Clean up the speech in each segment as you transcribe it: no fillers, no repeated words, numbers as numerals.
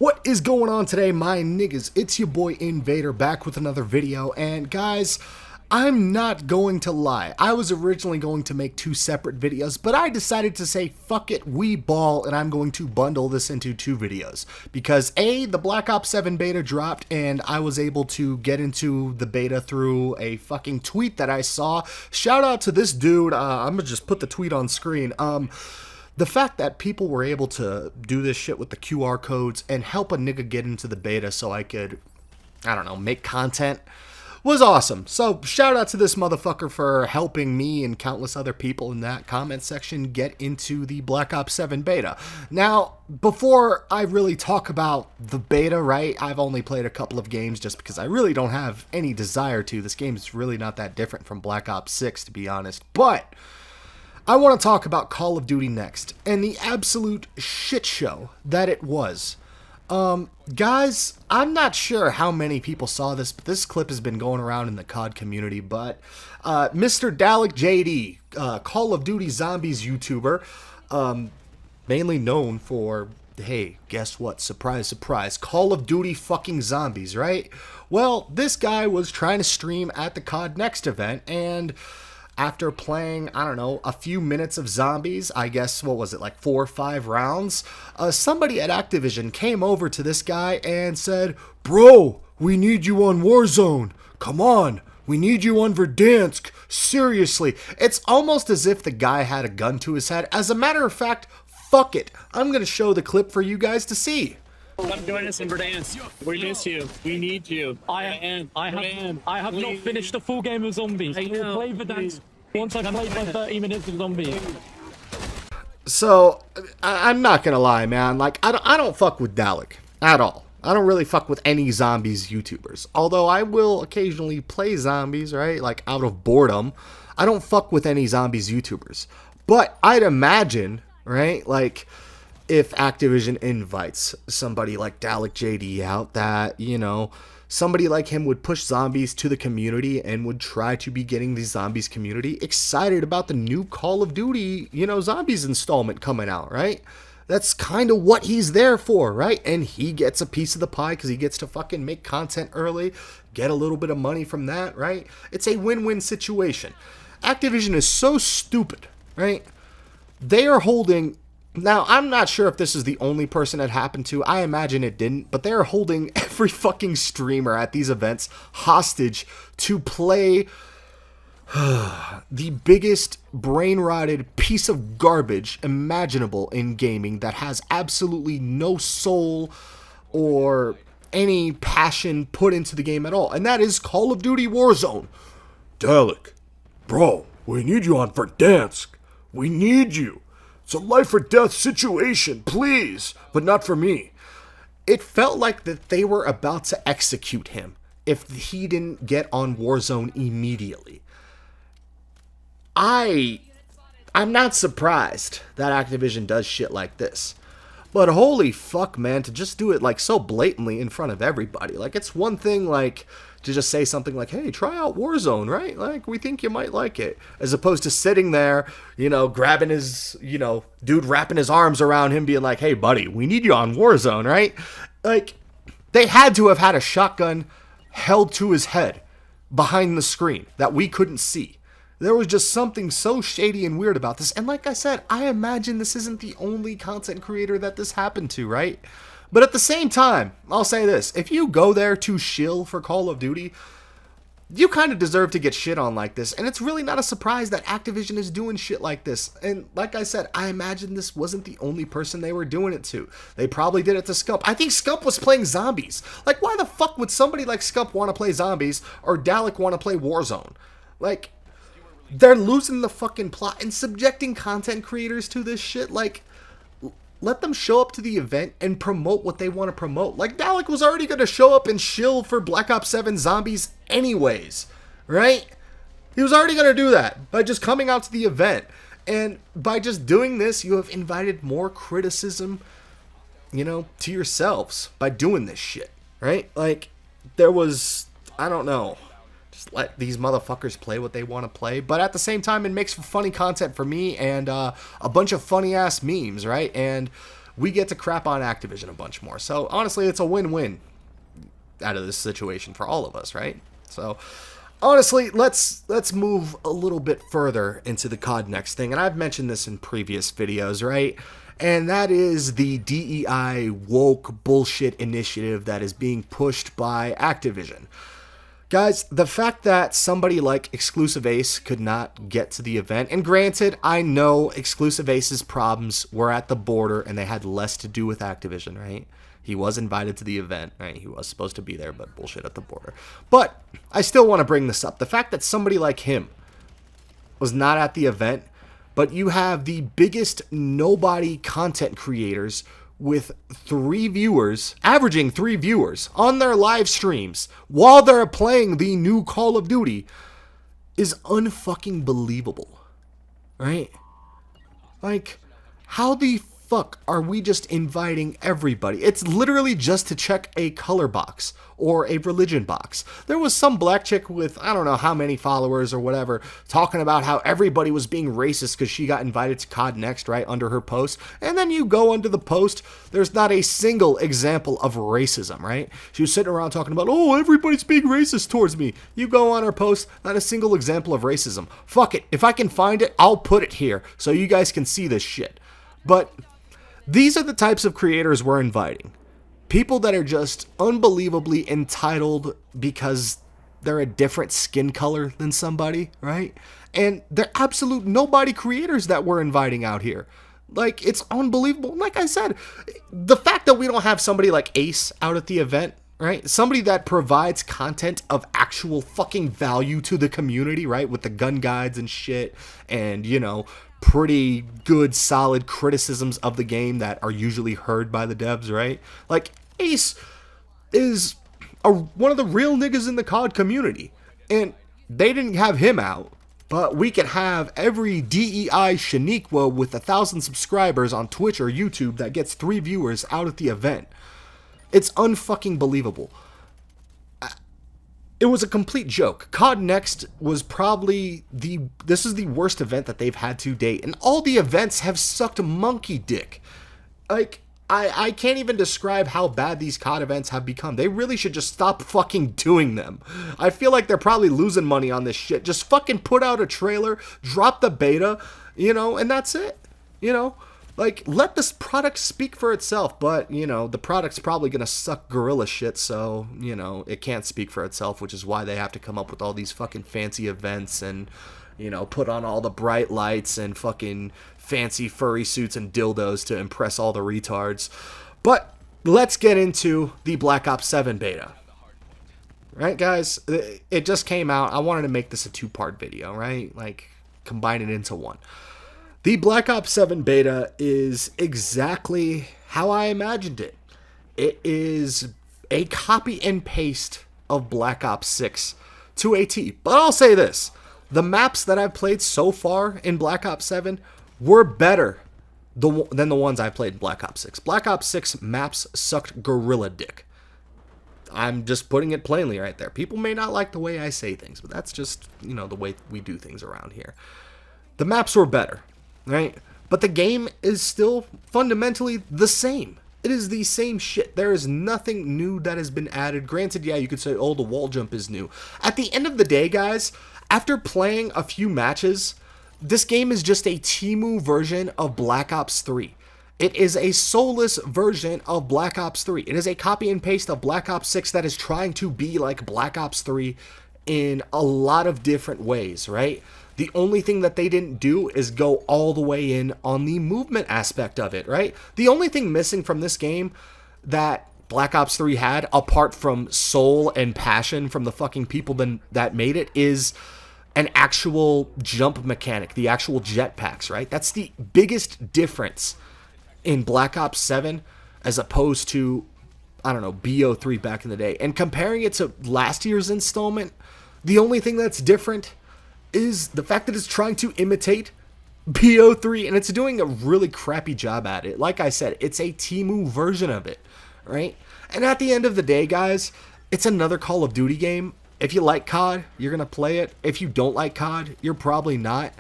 What is going on today, my niggas? It's your boy Invader back with another video, and guys, I'm not going to lie. I was originally going to make two separate videos, but I decided to say fuck it, we ball, and I'm going to bundle this into two videos. Because A, the Black Ops 7 beta dropped, and I was able to get into the beta through a fucking tweet that I saw. Shout out to this dude, I'm gonna just put the tweet on screen. The fact that people were able to do this shit with the QR codes and help a nigga get into the beta so I could, I don't know, make content was awesome. So shout out to this motherfucker for helping me and countless other people in that comment section get into the Black Ops 7 beta. Now, before I really talk about the beta, right, I've only played a couple of games just because I really don't have any desire to. This game is really not that different from Black Ops 6, to be honest. But I want to talk about Call of Duty next, and the absolute shit show that it was. Guys, I'm not sure how many people saw this, but this clip has been going around in the CoD community, but Mr. Dalek JD, Call of Duty Zombies YouTuber, mainly known for, hey, guess what, surprise, surprise, Call of Duty fucking Zombies, right? Well, this guy was trying to stream at the CoD Next event, and after playing, I don't know, a few minutes of zombies, I guess, what was it, like 4 or 5 rounds, somebody at Activision came over to this guy and said, "Bro, we need you on Warzone. Come on, we need you on Verdansk. Seriously." It's almost as if the guy had a gun to his head. As a matter of fact, fuck it. I'm going to show the clip for you guys to see. Come join us in Verdansk. We miss you. We need you. I have not finished a full game of zombies. I will play Verdansk once I've played my 30 minutes of zombies. So, I'm not gonna lie, man. Like, I don't fuck with Dalek at all. I don't really fuck with any zombies YouTubers. Although I will occasionally play zombies, right? Like, out of boredom. I don't fuck with any zombies YouTubers. But I'd imagine, right, like, if Activision invites somebody like Dalek JD out, that, you know, somebody like him would push zombies to the community and would try to be getting the zombies community excited about the new Call of Duty, you know, zombies installment coming out, right? That's kind of what he's there for, right? And he gets a piece of the pie because he gets to fucking make content early, get a little bit of money from that, right? It's a win-win situation. Activision is so stupid, right? They are holding... Now, I'm not sure if this is the only person it happened to. I imagine it didn't. But they're holding every fucking streamer at these events hostage to play the biggest brain-rotted piece of garbage imaginable in gaming that has absolutely no soul or any passion put into the game at all. And that is Call of Duty Warzone. Dalek, bro, we need you on Verdansk. We need you. It's a life or death situation, please, but not for me. It felt like that they were about to execute him if he didn't get on Warzone immediately. I'm not surprised that Activision does shit like this. But holy fuck, man, to just do it like so blatantly in front of everybody. Like, it's one thing, like, to just say something like, hey, try out Warzone, right? Like, we think you might like it. As opposed to sitting there, you know, grabbing his, you know, dude wrapping his arms around him being like, hey, buddy, we need you on Warzone, right? Like, they had to have had a shotgun held to his head behind the screen that we couldn't see. There was just something so shady and weird about this. And like I said, I imagine this isn't the only content creator that this happened to, right? But at the same time, I'll say this. If you go there to shill for Call of Duty, you kind of deserve to get shit on like this. And it's really not a surprise that Activision is doing shit like this. And like I said, I imagine this wasn't the only person they were doing it to. They probably did it to Scump. I think Scump was playing zombies. Like, why the fuck would somebody like Scump want to play zombies or Dalek want to play Warzone? Like, they're losing the fucking plot and subjecting content creators to this shit. Like, let them show up to the event and promote what they want to promote. Like, Dalek was already going to show up and shill for Black Ops 7 Zombies anyways, right? He was already going to do that by just coming out to the event. And by just doing this, you have invited more criticism, you know, to yourselves by doing this shit, right? Like, there was, I don't know. Just let these motherfuckers play what they want to play. But at the same time, it makes for funny content for me and a bunch of funny-ass memes, right? And we get to crap on Activision a bunch more. So honestly, it's a win-win out of this situation for all of us, right? So honestly, let's move a little bit further into the COD Next thing, and I've mentioned this in previous videos, right? And that is the DEI woke bullshit initiative that is being pushed by Activision. Guys, the fact that somebody like Exclusive Ace could not get to the event, and granted, I know Exclusive Ace's problems were at the border and they had less to do with Activision, right? He was invited to the event, right? He was supposed to be there, but bullshit at the border. But I still want to bring this up. The fact that somebody like him was not at the event, but you have the biggest nobody content creators with 3 viewers, averaging 3 viewers on their live streams while they're playing the new Call of Duty is unfucking believable, right? Like, how the fuck are we just inviting everybody? It's literally just to check a color box or a religion box. There was some black chick with I don't know how many followers or whatever talking about how everybody was being racist because she got invited to COD Next, right, under her post. And then you go under the post, there's not a single example of racism, right? She was sitting around talking about, oh, everybody's being racist towards me. You go on her post, not a single example of racism. Fuck it. If I can find it, I'll put it here so you guys can see this shit. But these are the types of creators we're inviting. People that are just unbelievably entitled because they're a different skin color than somebody, right? And they're absolute nobody creators that we're inviting out here. Like, it's unbelievable. Like I said, the fact that we don't have somebody like Ace out at the event, right? Somebody that provides content of actual fucking value to the community, right? With the gun guides and shit and, you know, pretty good, solid criticisms of the game that are usually heard by the devs, right? Like, Ace is one of the real niggas in the COD community. And they didn't have him out, but we could have every DEI Shaniqua with 1,000 subscribers on Twitch or YouTube that gets 3 viewers out at the event. It's unfucking believable. It was a complete joke. COD Next was probably this is the worst event that they've had to date. And all the events have sucked monkey dick. Like, I can't even describe how bad these COD events have become. They really should just stop fucking doing them. I feel like they're probably losing money on this shit. Just fucking put out a trailer, drop the beta, you know, and that's it. You know? Like, let this product speak for itself, but, you know, the product's probably going to suck gorilla shit, so, you know, it can't speak for itself, which is why they have to come up with all these fucking fancy events and, you know, put on all the bright lights and fucking fancy furry suits and dildos to impress all the retards. But let's get into the Black Ops 7 beta. Right, guys? It just came out. I wanted to make this a 2-part video, right? Like, combine it into one. The Black Ops 7 beta is exactly how I imagined it. It is a copy and paste of Black Ops 6 to a T. But I'll say this. The maps that I've played so far in Black Ops 7 were better than the ones I played in Black Ops 6. Black Ops 6 maps sucked gorilla dick. I'm just putting it plainly right there. People may not like the way I say things, but that's just, you know, the way we do things around here. The maps were better. Right? But the game is still fundamentally the same. It is the same shit. There is nothing new that has been added. Granted, yeah, you could say, oh, the wall jump is new. At the end of the day, guys, after playing a few matches, this game is just a Temu version of Black Ops 3. It is a soulless version of Black Ops 3. It is a copy and paste of Black Ops 6 that is trying to be like Black Ops 3 in a lot of different ways, right? The only thing that they didn't do is go all the way in on the movement aspect of it, right? The only thing missing from this game that Black Ops 3 had, apart from soul and passion from the fucking people that made it, is an actual jump mechanic, the actual jetpacks, right? That's the biggest difference in Black Ops 7 as opposed to, I don't know, BO3 back in the day. And comparing it to last year's installment, the only thing that's different is the fact that it's trying to imitate BO3, and it's doing a really crappy job at it. Like I said, it's a Temu version of it, right? And at the end of the day, guys, it's another Call of Duty game. If you like COD, you're going to play it. If you don't like COD, you're probably not.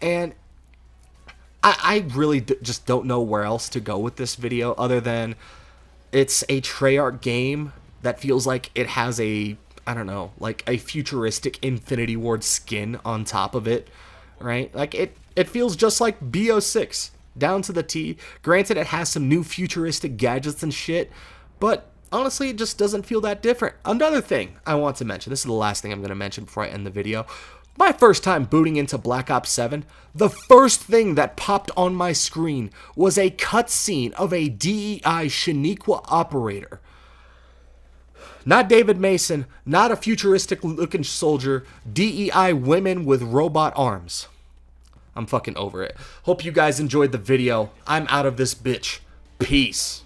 And I really just don't know where else to go with this video other than it's a Treyarch game that feels like it has a, I don't know, like a futuristic Infinity Ward skin on top of it, right? Like it feels just like BO6 down to the T. Granted, it has some new futuristic gadgets and shit, but honestly, it just doesn't feel that different. Another thing I want to mention, this is the last thing I'm going to mention before I end the video. My first time booting into Black Ops 7, the first thing that popped on my screen was a cutscene of a DEI Shaniqua operator. Not David Mason, not a futuristic looking soldier, DEI women with robot arms. I'm fucking over it. Hope you guys enjoyed the video. I'm out of this bitch. Peace.